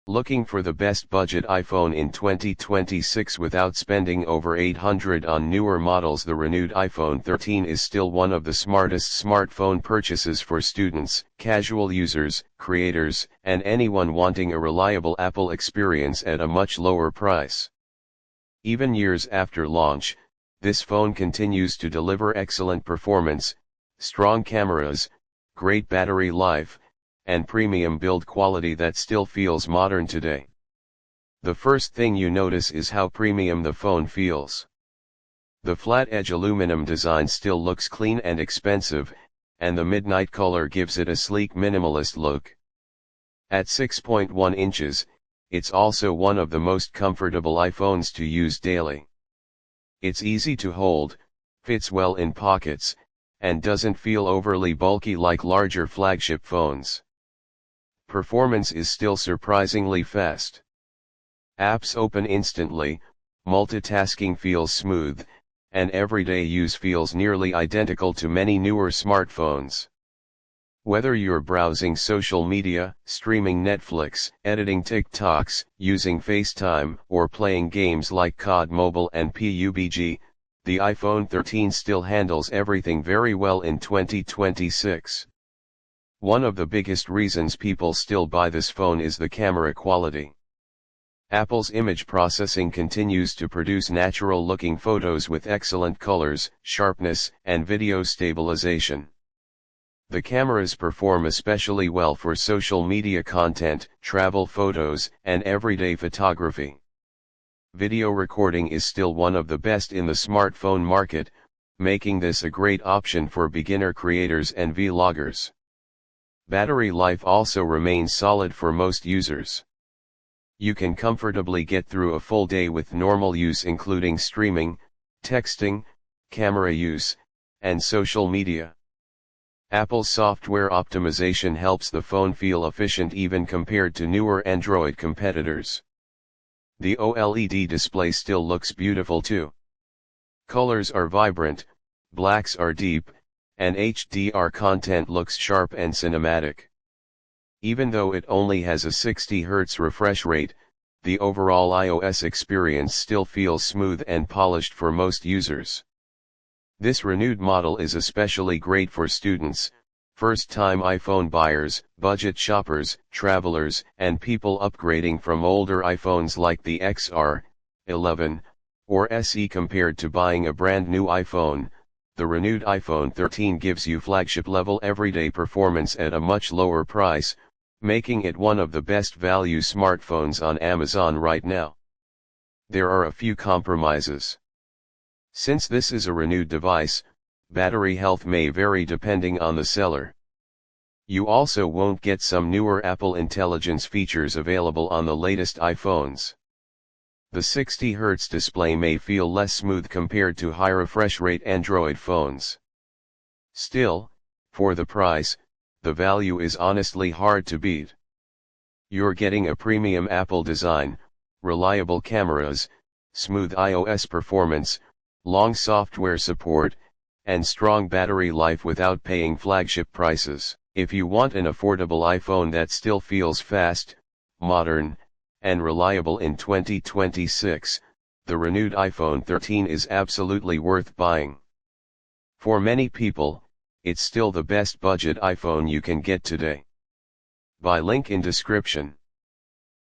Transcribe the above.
Looking for the best budget iPhone in 2026 without spending over $800 on newer models? The renewed iPhone 13 is still one of the smartest smartphone purchases for students, casual users, creators, and anyone wanting a reliable Apple experience at a much lower price. Even years after launch, this phone continues to deliver excellent performance, strong cameras, great battery life, and premium build quality that still feels modern today. The first thing you notice is how premium the phone feels. The flat-edge aluminum design still looks clean and expensive, and the midnight color gives it a sleek minimalist look. At 6.1 inches, it's also one of the most comfortable iPhones to use daily. It's easy to hold, fits well in pockets, and doesn't feel overly bulky like larger flagship phones. Performance is still surprisingly fast. Apps open instantly, multitasking feels smooth, and everyday use feels nearly identical to many newer smartphones. Whether you're browsing social media, streaming Netflix, editing TikToks, using FaceTime, or playing games like COD Mobile and PUBG, the iPhone 13 still handles everything very well in 2026. One of the biggest reasons people still buy this phone is the camera quality. Apple's image processing continues to produce natural-looking photos with excellent colors, sharpness, and video stabilization. The cameras perform especially well for social media content, travel photos, and everyday photography. Video recording is still one of the best in the smartphone market, making this a great option for beginner creators and vloggers. Battery life also remains solid for most users. You can comfortably get through a full day with normal use, including streaming, texting, camera use, and social media. Apple's software optimization helps the phone feel efficient even compared to newer Android competitors. The OLED display still looks beautiful too. Colors are vibrant, blacks are deep, and HDR content looks sharp and cinematic. Even though it only has a 60 Hz refresh rate, the overall iOS experience still feels smooth and polished for most users. This renewed model is especially great for students, first-time iPhone buyers, budget shoppers, travelers, and people upgrading from older iPhones like the XR, 11, or SE. Compared to buying a brand new iPhone, the renewed iPhone 13 gives you flagship-level everyday performance at a much lower price, making it one of the best value smartphones on Amazon right now. There are a few compromises. Since this is a renewed device, battery health may vary depending on the seller. You also won't get some newer Apple Intelligence features available on the latest iPhones. The 60 Hz display may feel less smooth compared to high refresh rate Android phones. Still, for the price, the value is honestly hard to beat. You're getting a premium Apple design, reliable cameras, smooth iOS performance, long software support, and strong battery life without paying flagship prices. If you want an affordable iPhone that still feels fast, modern, and reliable in 2026, the renewed iPhone 13 is absolutely worth buying. For many people, it's still the best budget iPhone you can get today. Buy link in description.